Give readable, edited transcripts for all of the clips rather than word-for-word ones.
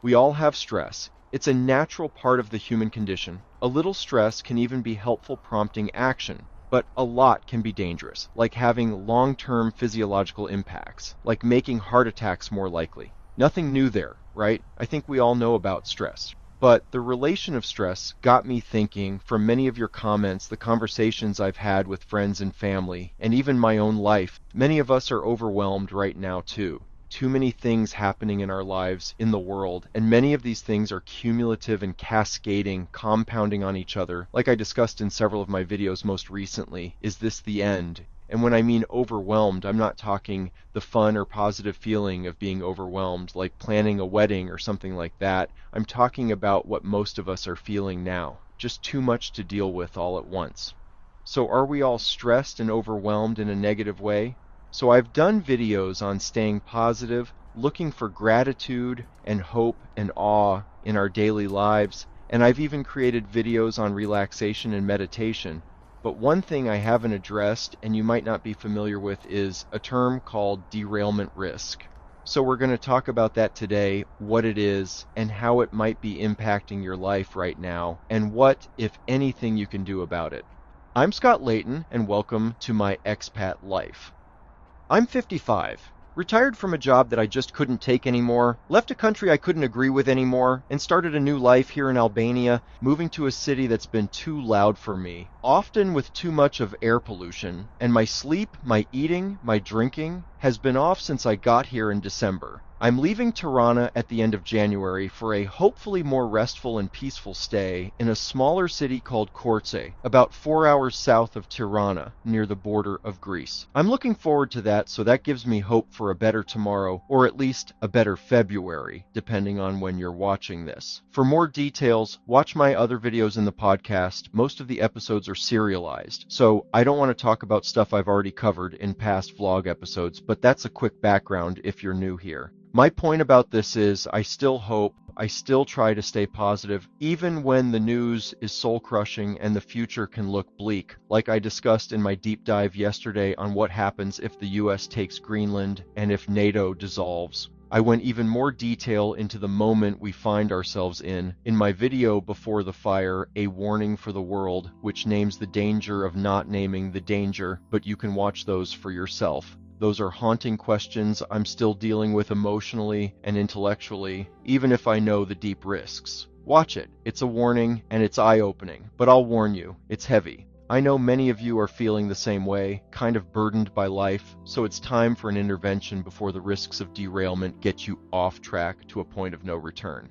We all have stress. It's a natural part of the human condition. A little stress can even be helpful, prompting action. But a lot can be dangerous, like having long-term physiological impacts, like making heart attacks more likely. Nothing new there, right? I think we all know about stress. But the relation of stress got me thinking from many of your comments, the conversations I've had with friends and family, and even my own life. Many of us are overwhelmed right now too. Too many things happening in our lives, in the world, and many of these things are cumulative and cascading, compounding on each other. Like I discussed in several of my videos most recently, is this the end? And when I mean overwhelmed, I'm not talking the fun or positive feeling of being overwhelmed, like planning a wedding or something like that. I'm talking about what most of us are feeling now. Just too much to deal with all at once. So are we all stressed and overwhelmed in a negative way? So I've done videos on staying positive, looking for gratitude and hope and awe in our daily lives, and I've even created videos on relaxation and meditation. But one thing I haven't addressed, and you might not be familiar with, is a term called derailment risk. So we're going to talk about that today, what it is, and how it might be impacting your life right now, and what, if anything, you can do about it. I'm Scott Layton, and welcome to my expat life. I'm 55, retired from a job that I just couldn't take anymore, left a country I couldn't agree with anymore, and started a new life here in Albania, moving to a city that's been too loud for me, often with too much of air pollution, and my sleep, my eating, my drinking has been off since I got here in December. I'm leaving Tirana at the end of January for a hopefully more restful and peaceful stay in a smaller city called Korçë, about 4 hours south of Tirana, near the border of Greece. I'm looking forward to that, so that gives me hope for a better tomorrow, or at least a better February, depending on when you're watching this. For more details, watch my other videos in the podcast. Most of the episodes are serialized, so I don't want to talk about stuff I've already covered in past vlog episodes, but that's a quick background if you're new here. My point about this is I still hope, I still try to stay positive, even when the news is soul-crushing and the future can look bleak, like I discussed in my deep dive yesterday on what happens if the US takes Greenland and if NATO dissolves. I went even more detail into the moment we find ourselves in my video before the fire, A Warning for the World, which names the danger of not naming the danger, but you can watch those for yourself. Those are haunting questions I'm still dealing with emotionally and intellectually, even if I know the deep risks. Watch it. It's a warning and it's eye-opening, but I'll warn you, it's heavy. I know many of you are feeling the same way, kind of burdened by life, so it's time for an intervention before the risks of derailment get you off track to a point of no return.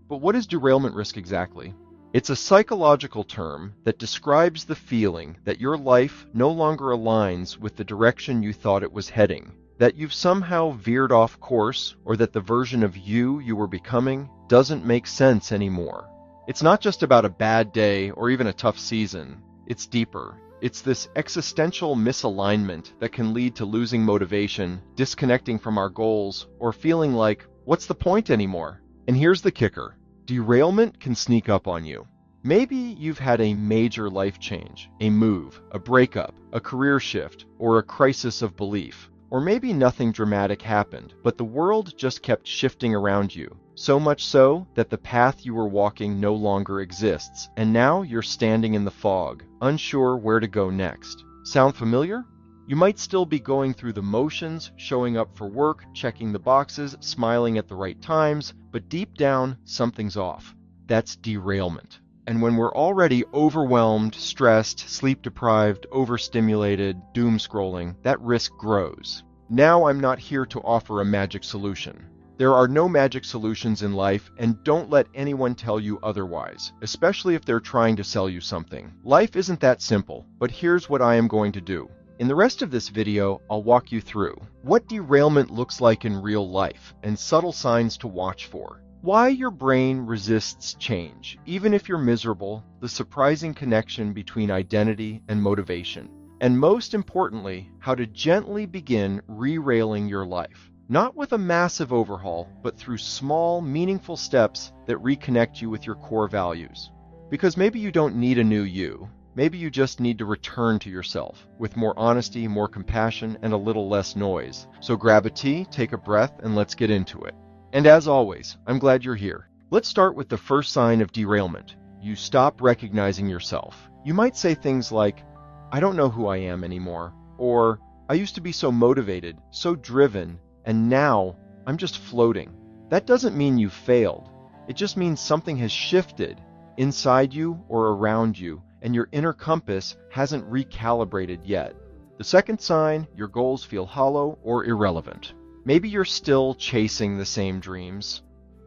But what is derailment risk exactly? It's a psychological term that describes the feeling that your life no longer aligns with the direction you thought it was heading, that you've somehow veered off course, or that the version of you were becoming doesn't make sense anymore. It's not just about a bad day or even a tough season. It's deeper. It's this existential misalignment that can lead to losing motivation, disconnecting from our goals, or feeling like, what's the point anymore? And here's the kicker. Derailment can sneak up on you. Maybe you've had a major life change, a move, a breakup, a career shift, or a crisis of belief. Or maybe nothing dramatic happened, but the world just kept shifting around you. So much so that the path you were walking no longer exists, and now you're standing in the fog, unsure where to go next. Sound familiar? You might still be going through the motions, showing up for work, checking the boxes, smiling at the right times, but deep down, something's off. That's derailment. And when we're already overwhelmed, stressed, sleep-deprived, overstimulated, doomscrolling, that risk grows. Now I'm not here to offer a magic solution. There are no magic solutions in life, and don't let anyone tell you otherwise, especially if they're trying to sell you something. Life isn't that simple, but here's what I am going to do. In the rest of this video, I'll walk you through what derailment looks like in real life and subtle signs to watch for, why your brain resists change, even if you're miserable, the surprising connection between identity and motivation, and most importantly, how to gently begin re-railing your life, not with a massive overhaul, but through small, meaningful steps that reconnect you with your core values. Because maybe you don't need a new you. Maybe you just need to return to yourself with more honesty, more compassion, and a little less noise. So grab a tea, take a breath, and let's get into it. And as always, I'm glad you're here. Let's start with the first sign of derailment. You stop recognizing yourself. You might say things like, I don't know who I am anymore, or I used to be so motivated, so driven, and now I'm just floating. That doesn't mean you failed. It just means something has shifted inside you or around you, and your inner compass hasn't recalibrated yet. The second sign, your goals feel hollow or irrelevant. Maybe you're still chasing the same dreams,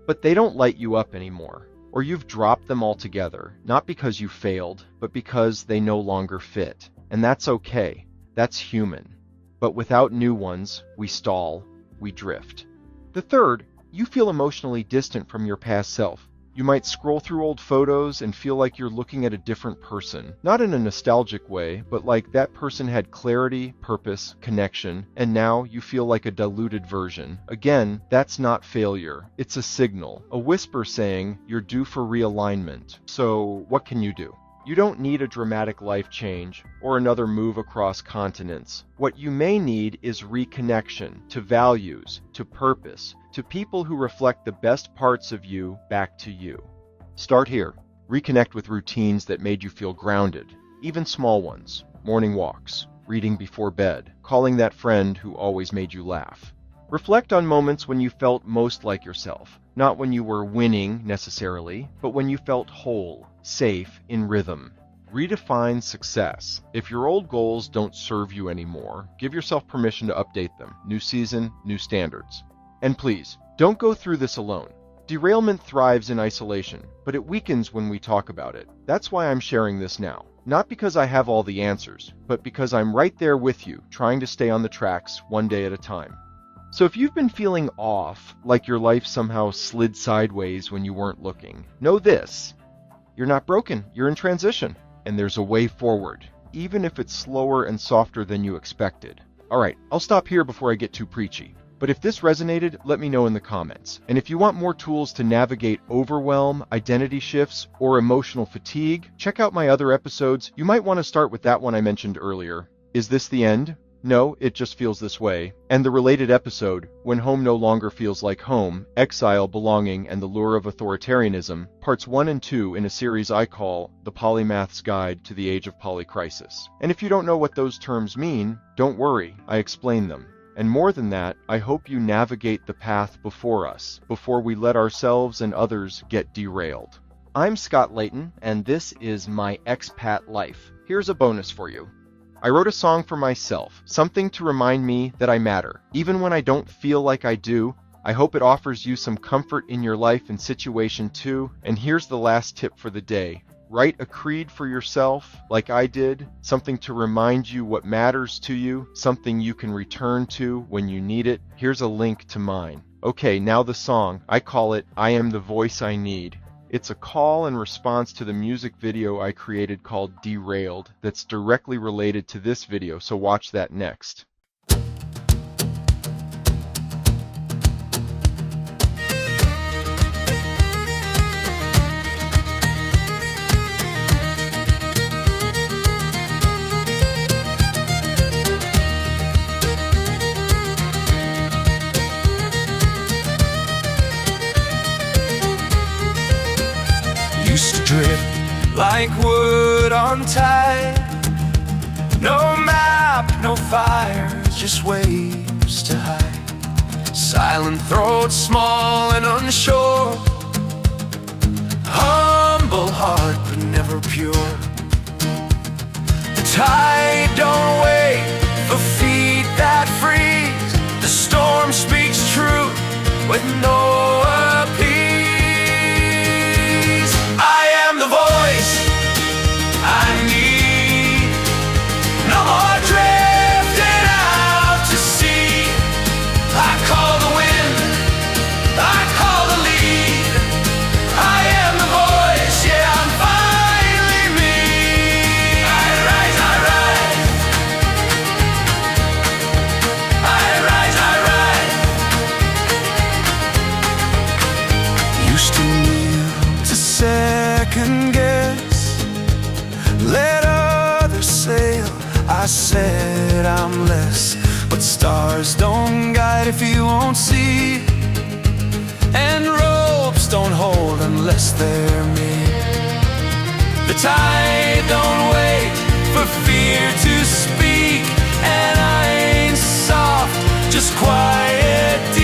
but they don't light you up anymore. Or you've dropped them altogether, not because you failed, but because they no longer fit. And that's okay. That's human. But without new ones, we stall, we drift. The third, you feel emotionally distant from your past self. You might scroll through old photos and feel like you're looking at a different person. Not in a nostalgic way, but like that person had clarity, purpose, connection, and now you feel like a diluted version. Again, that's not failure. It's a signal, a whisper saying you're due for realignment. So what can you do? You don't need a dramatic life change or another move across continents. What you may need is reconnection to values, to purpose, to people who reflect the best parts of you back to you. Start here. Reconnect with routines that made you feel grounded, even small ones. Morning walks, reading before bed, calling that friend who always made you laugh. Reflect on moments when you felt most like yourself, not when you were winning necessarily, but when you felt whole, safe, in rhythm. Redefine success. If your old goals don't serve you anymore, give yourself permission to update them. New season, new standards. And please, don't go through this alone. Derailment thrives in isolation, but it weakens when we talk about it. That's why I'm sharing this now. Not because I have all the answers, but because I'm right there with you, trying to stay on the tracks one day at a time. So if you've been feeling off, like your life somehow slid sideways when you weren't looking, know this. You're not broken, you're in transition, and there's a way forward, even if it's slower and softer than you expected. Alright, I'll stop here before I get too preachy. But if this resonated, let me know in the comments. And if you want more tools to navigate overwhelm, identity shifts, or emotional fatigue, check out my other episodes. You might want to start with that one I mentioned earlier. Is this the end? No, it just feels this way. And the related episode, When Home No Longer Feels Like Home, Exile, Belonging, and the Lure of Authoritarianism, parts 1 and 2 in a series I call The Polymath's Guide to the Age of Polycrisis. And if you don't know what those terms mean, don't worry, I explain them. And more than that, I hope you navigate the path before us, before we let ourselves and others get derailed. I'm Scott Layton, and this is My Expat Life. Here's a bonus for you. I wrote a song for myself, something to remind me that I matter. Even when I don't feel like I do, I hope it offers you some comfort in your life and situation too. And here's the last tip for the day. Write a creed for yourself, like I did, something to remind you what matters to you, something you can return to when you need it. Here's a link to mine. Okay, now the song. I call it I Am the Voice I Need. It's a call and response to the music video I created called Derailed that's directly related to this video, so watch that next. Used to drift like wood on tide. No map, no fire, just waves to hide. Silent throat, small and unsure. Humble heart, but never pure. The tide don't wait for feet that freeze. The storm speaks truth with no appeal. I am the voice I need. No more drifting out to sea. I call the wind, I call the lead. I am the voice, yeah, I'm finally me. I rise, I rise. I rise, I rise. Used to kneel to second guess, let others sail. I said I'm less, but stars don't guide if you won't see. and ropes don't hold unless they're me. The tide don't wait for fear to speak, and I ain't soft, just quiet.